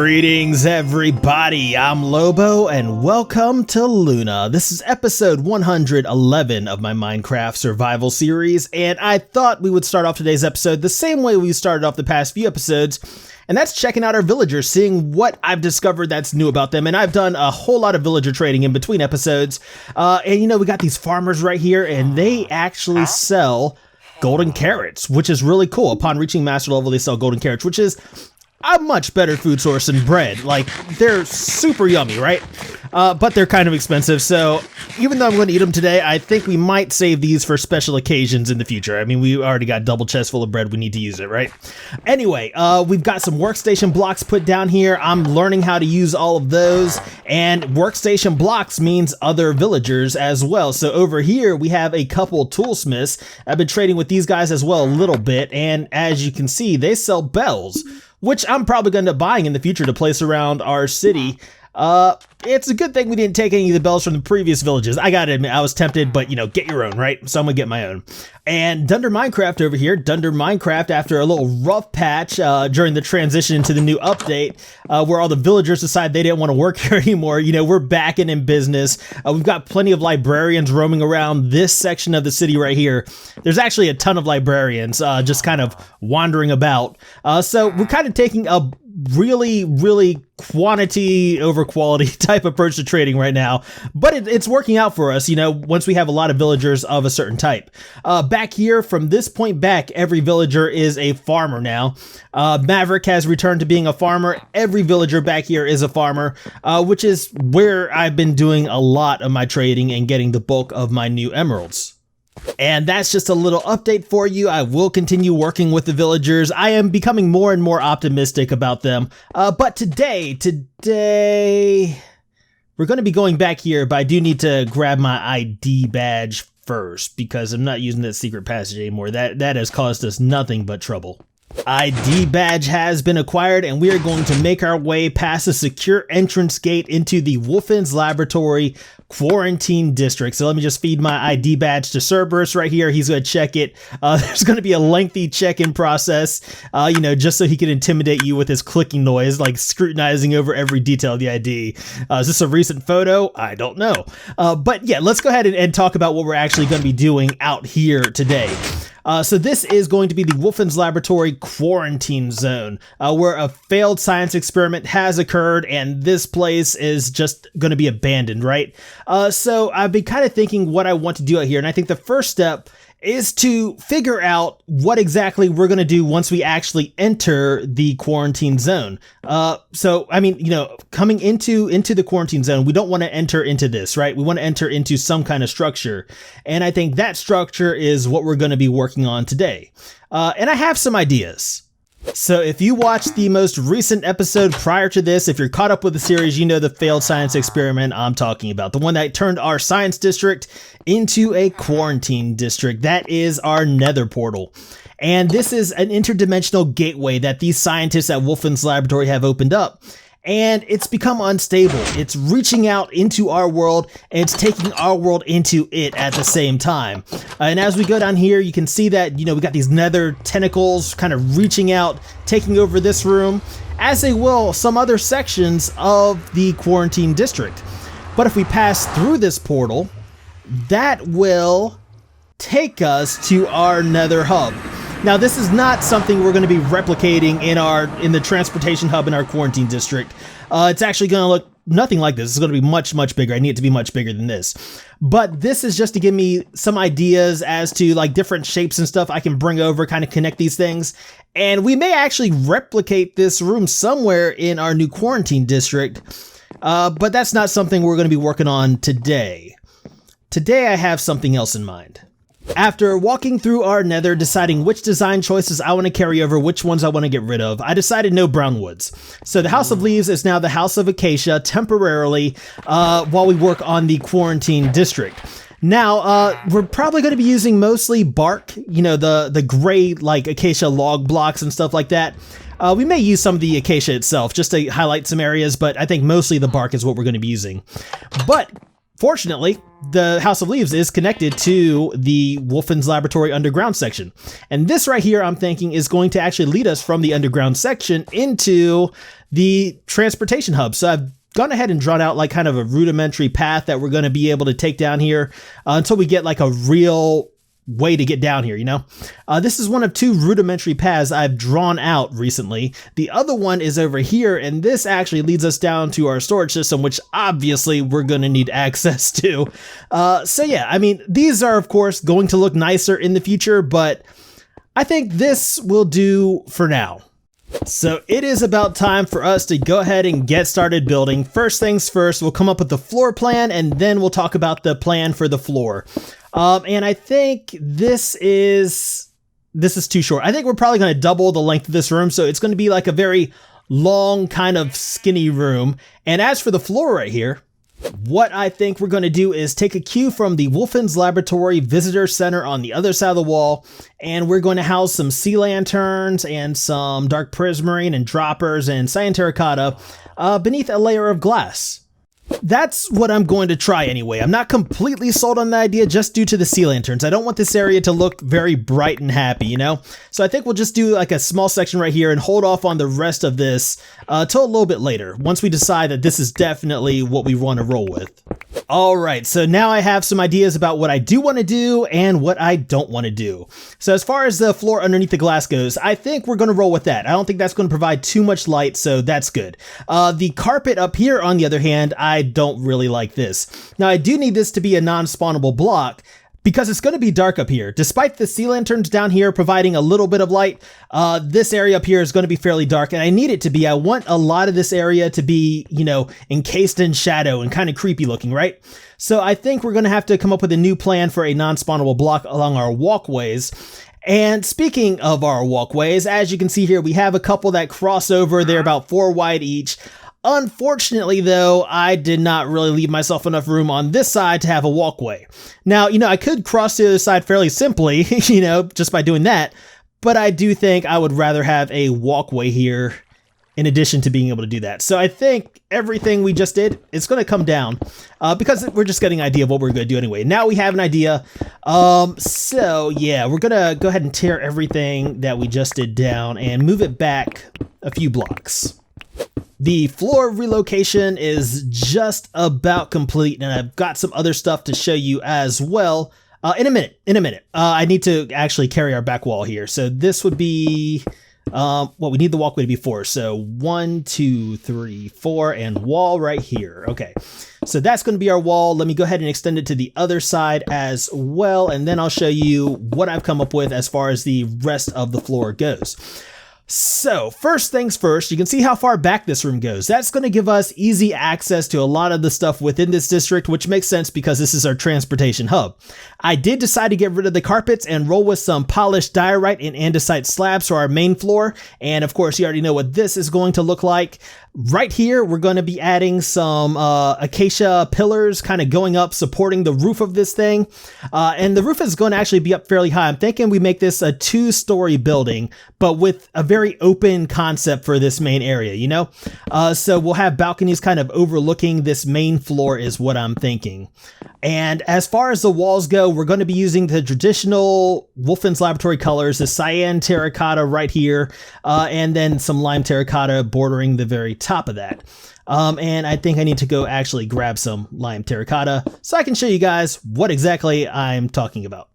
Greetings everybody, I'm Lobo and welcome to Luna. This is episode 111 of my Minecraft survival series, and I thought we would start off today's episode the same way we started off the past few episodes, and that's checking out our villagers, seeing what I've discovered that's new about them. And I've done a whole lot of villager trading in between episodes, and you know, we got these farmers right here and they actually sell golden carrots, which is really cool. Upon reaching master level, they sell golden carrots, which is a much better food source than bread. Like, they're super yummy, right? But they're kind of expensive, so even though I'm going to eat them today, I think we might save these for special occasions in the future. I mean, we already got double chest full of bread, we need to use it, right? Anyway, we've got some workstation blocks put down here. I'm learning how to use all of those, and workstation blocks means other villagers as well. So over here, we have a couple toolsmiths. I've been trading with these guys as well a little bit, and as you can see, they sell bells, which I'm probably going to end up buying in the future to place around our city. It's a good thing we didn't take any of the bells from the previous villages. I gotta admit, I was tempted, but you know, get your own, right? So I'm gonna get my own. And Dunder Minecraft over here, Dunder Minecraft, after a little rough patch during the transition into the new update, where all the villagers decided they didn't want to work here anymore, you know, we're back in business. We've got plenty of librarians roaming around this section of the city right here. There's actually a ton of librarians just kind of wandering about. So we're kind of taking a really quantity over quality type approach to trading right now, but it's working out for us, you know, once we have a lot of villagers of a certain type. Back here, from this point back, every villager is a farmer now. Maverick has returned to being a farmer. Every villager back here is a farmer, which is where I've been doing a lot of my trading and getting the bulk of my new emeralds. And that's just a little update for you. I will continue working with the villagers. I am becoming more and more optimistic about them. But today, we're going to be going back here, but I do need to grab my ID badge first because I'm not using that secret passage anymore. That has caused us nothing but trouble. ID badge has been acquired, and we are going to make our way past a secure entrance gate into the Wolfins laboratory quarantine district. So let me just feed my ID badge to Cerberus right here. He's going to check it. There's going to be a lengthy check-in process, you know, just so he can intimidate you with his clicking noise, like scrutinizing over every detail of the ID. Is this a recent photo? I don't know. But yeah, let's go ahead and talk about what we're actually going to be doing out here today. So this is going to be the Wolfins Laboratory Quarantine Zone, where a failed science experiment has occurred, and this place is just going to be abandoned, right? So I've been kind of thinking what I want to do out here, and I think the first step is to figure out what exactly we're going to do once we actually enter the quarantine zone. So, I mean, you know, coming into the quarantine zone, we don't want to enter into this, right? We want to enter into some kind of structure. And I think that structure is what we're going to be working on today. And I have some ideas. So if you watched the most recent episode prior to this, if you're caught up with the series, you know the failed science experiment I'm talking about. The one that turned our science district into a quarantine district. That is our Nether portal. And this is an interdimensional gateway that these scientists at Wolfins Laboratory have opened up. And it's become unstable. It's reaching out into our world, and it's taking our world into it at the same time. And as we go down here, you can see that, you know, we got these nether tentacles kind of reaching out, taking over this room, as they will some other sections of the quarantine district. But if we pass through this portal, that will take us to our nether hub. Now, this is not something we're going to be replicating in the transportation hub in our quarantine district. It's actually going to look nothing like this. It's going to be much bigger. I need it to be much bigger than this. But this is just to give me some ideas as to like different shapes and stuff I can bring over, kind of connect these things. And we may actually replicate this room somewhere in our new quarantine district. But that's not something we're going to be working on today. Today, I have something else in mind. After walking through our nether, deciding which design choices I want to carry over, which ones I want to get rid of, I decided no brown woods. So the House of Leaves is now the House of Acacia temporarily while we work on the quarantine district. Now, we're probably going to be using mostly bark, you know, the gray like acacia log blocks and stuff like that. We may use some of the acacia itself just to highlight some areas, but I think mostly the bark is what we're going to be using. But Fortunately, the House of Leaves is connected to the Wolfins Laboratory underground section. And this right here, I'm thinking, is going to actually lead us from the underground section into the transportation hub. So I've gone ahead and drawn out like kind of a rudimentary path that we're going to be able to take down here until we get like a real way to get down here, you know? This is one of 2 rudimentary paths I've drawn out recently. The other one is over here, and this actually leads us down to our storage system, which obviously we're going to need access to. So yeah, I mean, these are of course going to look nicer in the future, but I think this will do for now. So it is about time for us to go ahead and get started building. First things first, we'll come up with the floor plan, and then we'll talk about the plan for the floor. And I think this is too short. I think we're probably going to double the length of this room, so it's going to be like a very long kind of skinny room. And as for the floor right here, what I think we're going to do is take a cue from the Wolfins Laboratory Visitor Center on the other side of the wall, and we're going to house some sea lanterns and some dark prismarine and droppers and cyan terracotta beneath a layer of glass. That's what I'm going to try anyway. I'm not completely sold on the idea just due to the sea lanterns. I don't want this area to look very bright and happy, you know? So I think we'll just do like a small section right here and hold off on the rest of this till a little bit later, once we decide that this is definitely what we want to roll with. All right, so now I have some ideas about what I do want to do and what I don't want to do. So as far as the floor underneath the glass goes, I think we're going to roll with that. I don't think that's going to provide too much light, so that's good. The carpet up here, on the other hand, I don't really like this. Now, I do need this to be a non-spawnable block, because it's going to be dark up here. Despite the sea lanterns down here providing a little bit of light, this area up here is going to be fairly dark, and I need it to be. I want a lot of this area to be, you know, encased in shadow and kind of creepy looking, right? So I think we're going to have to come up with a new plan for a non-spawnable block along our walkways. And speaking of our walkways, as you can see here, we have a couple that cross over. They're about 4 wide each. Unfortunately, though, I did not really leave myself enough room on this side to have a walkway. Now, you know, I could cross the other side fairly simply, you know, just by doing that, but I do think I would rather have a walkway here in addition to being able to do that. So I think everything we just did, it's going to come down because we're just getting an idea of what we're going to do anyway. Now we have an idea. So yeah, we're going to go ahead and tear everything that we just did down and move it back a few blocks. The floor relocation is just about complete, and I've got some other stuff to show you as well. In a minute. I need to actually carry our back wall here. So this would be, well, we need the walkway to be 4. So 1, 2, 3, 4, and wall right here. Okay, so that's going to be our wall. Let me go ahead and extend it to the other side as well, and then I'll show you what I've come up with as far as the rest of the floor goes. So first things first, you can see how far back this room goes. That's going to give us easy access to a lot of the stuff within this district, which makes sense because this is our transportation hub. I did decide to get rid of the carpets and roll with some polished diorite and andesite slabs for our main floor. And of course, you already know what this is going to look like. Right here, we're going to be adding some acacia pillars kind of going up, supporting the roof of this thing. And the roof is going to actually be up fairly high. I'm thinking we make this a 2-story building, but with a very open concept for this main area, you know? So we'll have balconies kind of overlooking this main floor is what I'm thinking. And as far as the walls go, we're going to be using the traditional Wolfins Laboratory colors, the cyan terracotta right here, and then some lime terracotta bordering the very top of that. And I think I need to go actually grab some lime terracotta so I can show you guys what exactly I'm talking about.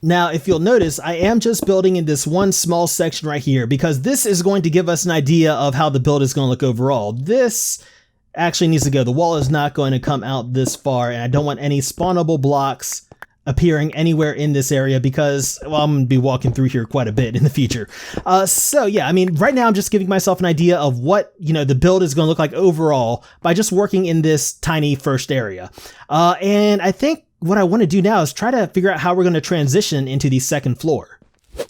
Now, if you'll notice, I am just building in this one small section right here because this is going to give us an idea of how the build is going to look overall. This actually needs to go. The wall is not going to come out this far, and I don't want any spawnable blocks appearing anywhere in this area because, well, I'm going to be walking through here quite a bit in the future. So yeah, I mean, right now I'm just giving myself an idea of what, you know, the build is going to look like overall by just working in this tiny first area. And I think what I want to do now is try to figure out how we're going to transition into the second floor.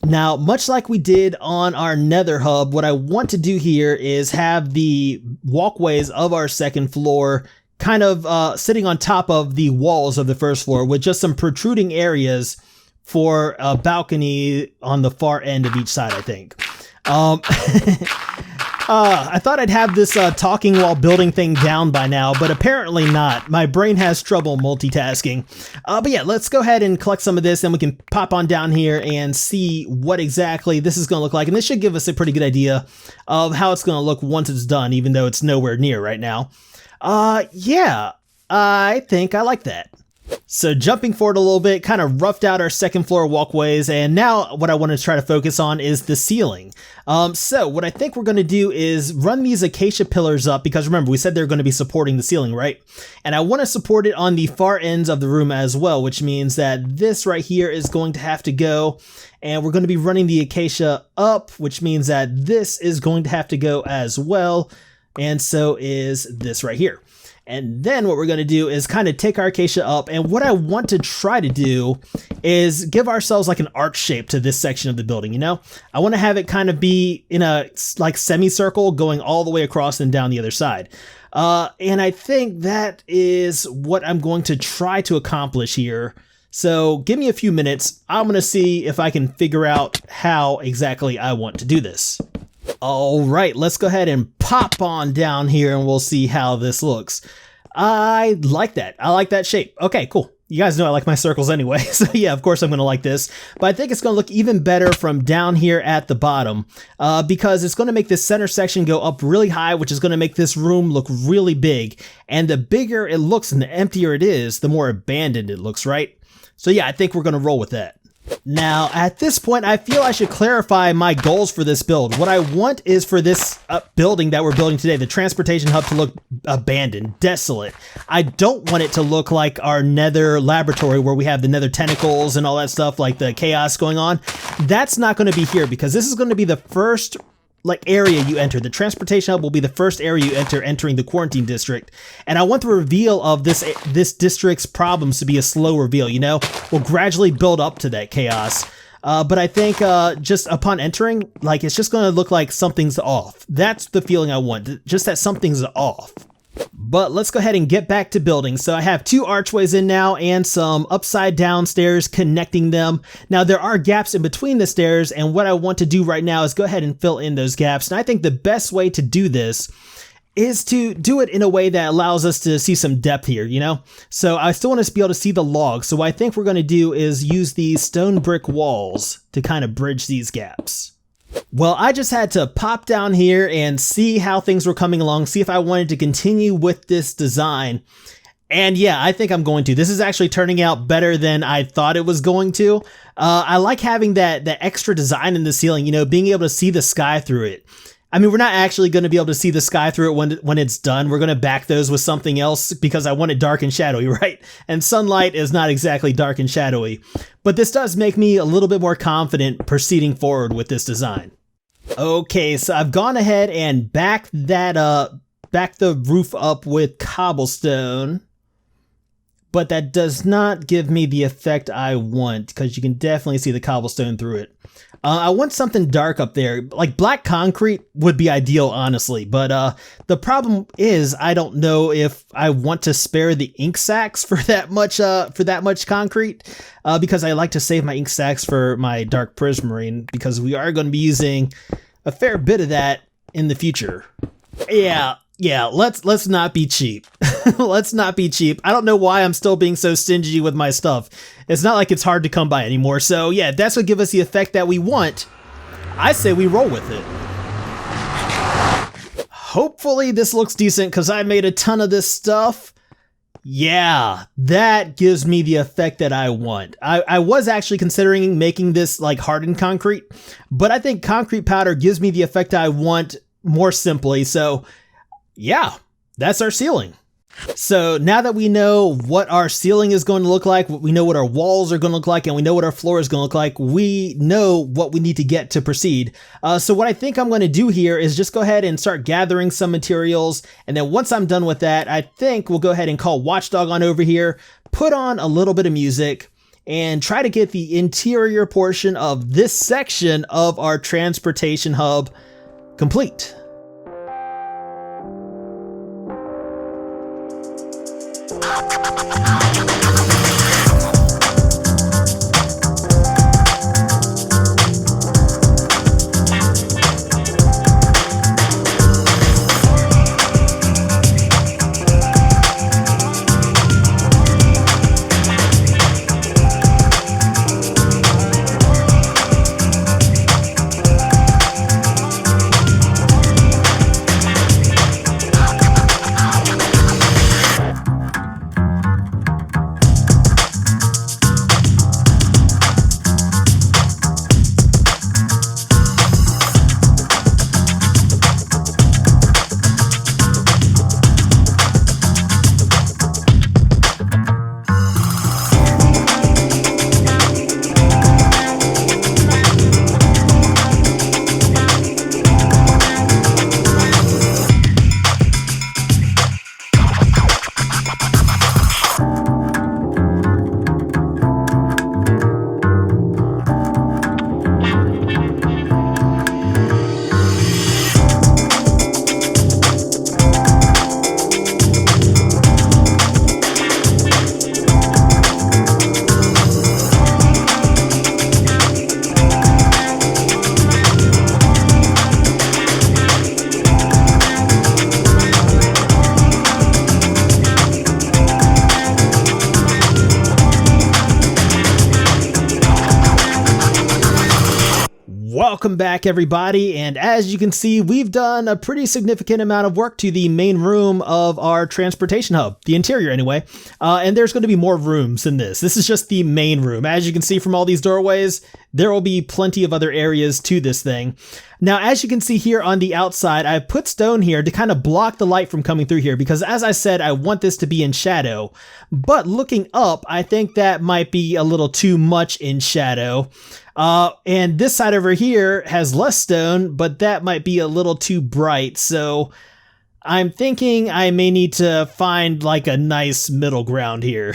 Now, much like we did on our Nether hub, what I want to do here is have the walkways of our second floor kind of sitting on top of the walls of the first floor with just some protruding areas for a balcony on the far end of each side, I think. I thought I'd have this talking while building thing down by now, but apparently not. My brain has trouble multitasking. But yeah, let's go ahead and collect some of this, and we can pop on down here and see what exactly this is going to look like. And this should give us a pretty good idea of how it's going to look once it's done, even though it's nowhere near right now. Yeah, I think I like that. So jumping forward a little bit, kind of roughed out our second floor walkways, and now what I want to try to focus on is the ceiling. So what I think we're going to do is run these acacia pillars up, because remember, we said they're going to be supporting the ceiling, right? And I want to support it on the far ends of the room as well, which means that this right here is going to have to go, and we're going to be running the acacia up, which means that this is going to have to go as well, and so is this right here. And then what we're going to do is kind of take our acacia up, and what I want to try to do is give ourselves like an arch shape to this section of the building, you know? I want to have it kind of be in a like semicircle going all the way across and down the other side. And I think that is what I'm going to try to accomplish here. So give me a few minutes. I'm going to see if I can figure out how exactly I want to do this. All right, let's go ahead and pop on down here and we'll see how this looks. I like that. I like that shape. Okay, cool. You guys know I like my circles anyway, so yeah, of course I'm going to like this. But I think it's going to look even better from down here at the bottom because it's going to make this center section go up really high, which is going to make this room look really big. And the bigger it looks and the emptier it is, the more abandoned it looks, right? So yeah, I think we're going to roll with that. Now, at this point, I feel I should clarify my goals for this build. What I want is for this building that we're building today, the transportation hub, to look abandoned, desolate. I don't want it to look like our Nether laboratory where we have the Nether tentacles and all that stuff, like the chaos going on. That's not going to be here because this is going to be the first area you enter. The transportation hub will be the first area you enter entering the quarantine district. And I want the reveal of this district's problems to be a slow reveal, you know? We'll gradually build up to that chaos. But I think just upon entering, it's just going to look like something's off. That's the feeling I want, just that something's off. But let's go ahead and get back to building. So I have 2 archways in now and some upside down stairs connecting them. Now there are gaps in between the stairs, and what I want to do right now is go ahead and fill in those gaps. And I think the best way to do this is to do it in a way that allows us to see some depth here, you know? So I still want us to be able to see the logs. So what I think we're going to do is use these stone brick walls to kind of bridge these gaps. Well, I just had to pop down here and see how things were coming along, see if I wanted to continue with this design. And yeah, I think I'm going to. This is actually turning out better than I thought it was going to. I like having that extra design in the ceiling, you know, being able to see the sky through it. I mean, we're not actually going to be able to see the sky through it when it's done. We're going to back those with something else because I want it dark and shadowy, right? And sunlight is not exactly dark and shadowy. But this does make me a little bit more confident proceeding forward with this design. Okay, so I've gone ahead and backed the roof up with cobblestone. But that does not give me the effect I want because you can definitely see the cobblestone through it. I want something dark up there. Like black concrete would be ideal, honestly. But the problem is I don't know if I want to spare the ink sacks for that much concrete because I like to save my ink sacks for my dark prismarine because we are going to be using a fair bit of that in the future. Yeah, let's not be cheap. Let's not be cheap. I don't know why I'm still being so stingy with my stuff. It's not like it's hard to come by anymore. So yeah, if that's what gives us the effect that we want, I say we roll with it. Hopefully this looks decent because I made a ton of this stuff. Yeah, that gives me the effect that I want. I was actually considering making this like hardened concrete, but I think concrete powder gives me the effect I want more simply. So yeah, that's our ceiling. So now that we know what our ceiling is going to look like, we know what our walls are going to look like, and we know what our floor is going to look like, we know what we need to get to proceed. So what I think I'm going to do here is just go ahead and start gathering some materials. And then once I'm done with that, I think we'll go ahead and call Watchdog on over here, put on a little bit of music, and try to get the interior portion of this section of our transportation hub complete. Welcome back, everybody, and as you can see, we've done a pretty significant amount of work to the main room of our transportation hub, the interior anyway, and there's going to be more rooms than this. This is just the main room. As you can see from all these doorways, there will be plenty of other areas to this thing. Now, as you can see here on the outside, I've put stone here to kind of block the light from coming through here because, as I said, I want this to be in shadow, but looking up, I think that might be a little too much in shadow. And this side over here has less stone, but that might be a little too bright. So I'm thinking I may need to find like a nice middle ground here.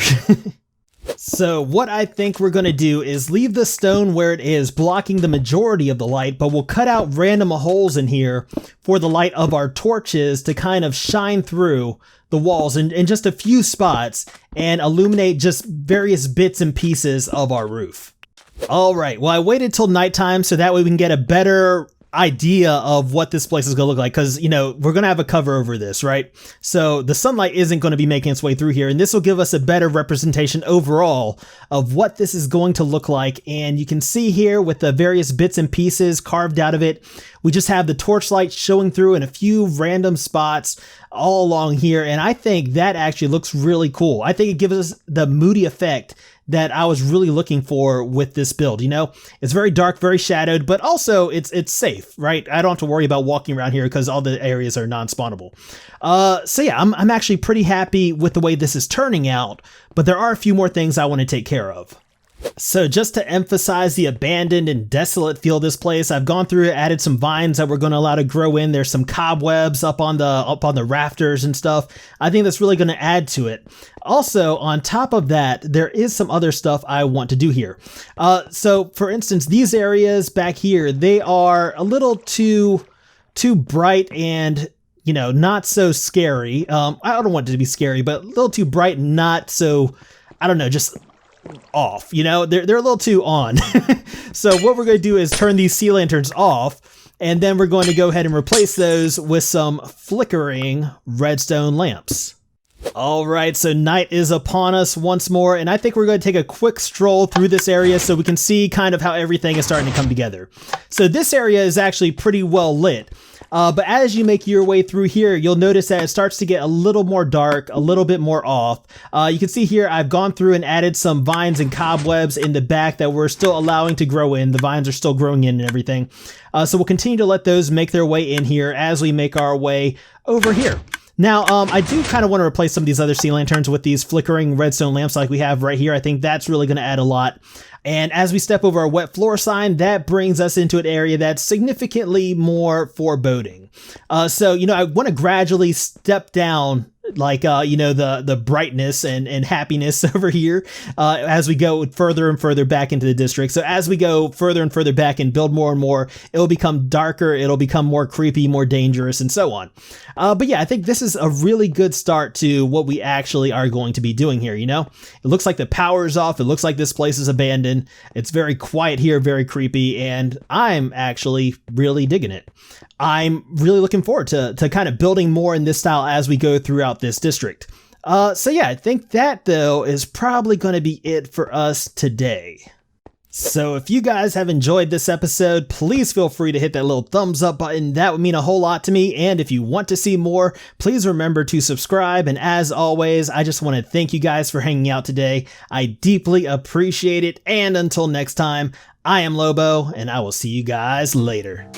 So what I think we're going to do is leave the stone where it is, blocking the majority of the light, but we'll cut out random holes in here for the light of our torches to kind of shine through the walls in just a few spots and illuminate just various bits and pieces of our roof. All right, well, I waited till nighttime so that way we can get a better idea of what this place is going to look like, because, you know, we're going to have a cover over this, right? So the sunlight isn't going to be making its way through here, and this will give us a better representation overall of what this is going to look like. And you can see here with the various bits and pieces carved out of it, we just have the torchlight showing through in a few random spots all along here, and I think that actually looks really cool. I think it gives us the moody effect that I was really looking for with this build. You know, it's very dark, very shadowed, but also it's safe, right? I don't have to worry about walking around here because all the areas are non-spawnable. So yeah, I'm actually pretty happy with the way this is turning out, but there are a few more things I want to take care of. So just to emphasize the abandoned and desolate feel of this place, I've gone through and added some vines that we're going to allow to grow in. There's some cobwebs up on the rafters and stuff. I think that's really going to add to it. Also, on top of that, there is some other stuff I want to do here. So for instance, these areas back here, they are a little too bright and, you know, not so scary. I don't want it to be scary, but a little too bright and not so, I don't know, just off, you know, they're a little too on. So what we're going to do is turn these sea lanterns off, and then we're going to go ahead and replace those with some flickering redstone lamps. All right, so night is upon us once more, and I think we're going to take a quick stroll through this area so we can see kind of how everything is starting to come together. So this area is actually pretty well lit. But as you make your way through here, you'll notice that it starts to get a little more dark, a little bit more off. You can see here I've gone through and added some vines and cobwebs in the back that we're still allowing to grow in. The vines are still growing in and everything. So we'll continue to let those make their way in here as we make our way over here. Now, I do kind of want to replace some of these other sea lanterns with these flickering redstone lamps like we have right here. I think that's really going to add a lot. And as we step over our wet floor sign, that brings us into an area that's significantly more foreboding. So, you know, I want to gradually step down, like, you know, the brightness and happiness over here as we go further and further back into the district. So as we go further and further back and build more and more, it'll become darker, it'll become more creepy, more dangerous, and so on. But yeah, I think this is a really good start to what we actually are going to be doing here, you know? It looks like the power's off, it looks like this place is abandoned, it's very quiet here, very creepy, and I'm actually really digging it. I'm really looking forward to kind of building more in this style as we go throughout this district. So yeah, I think that though is probably going to be it for us today. So if you guys have enjoyed this episode, please feel free to hit that little thumbs up button. That would mean a whole lot to me. And if you want to see more, please remember to subscribe. And as always, I just want to thank you guys for hanging out today. I deeply appreciate it. And until next time, I am Lobo, and I will see you guys later.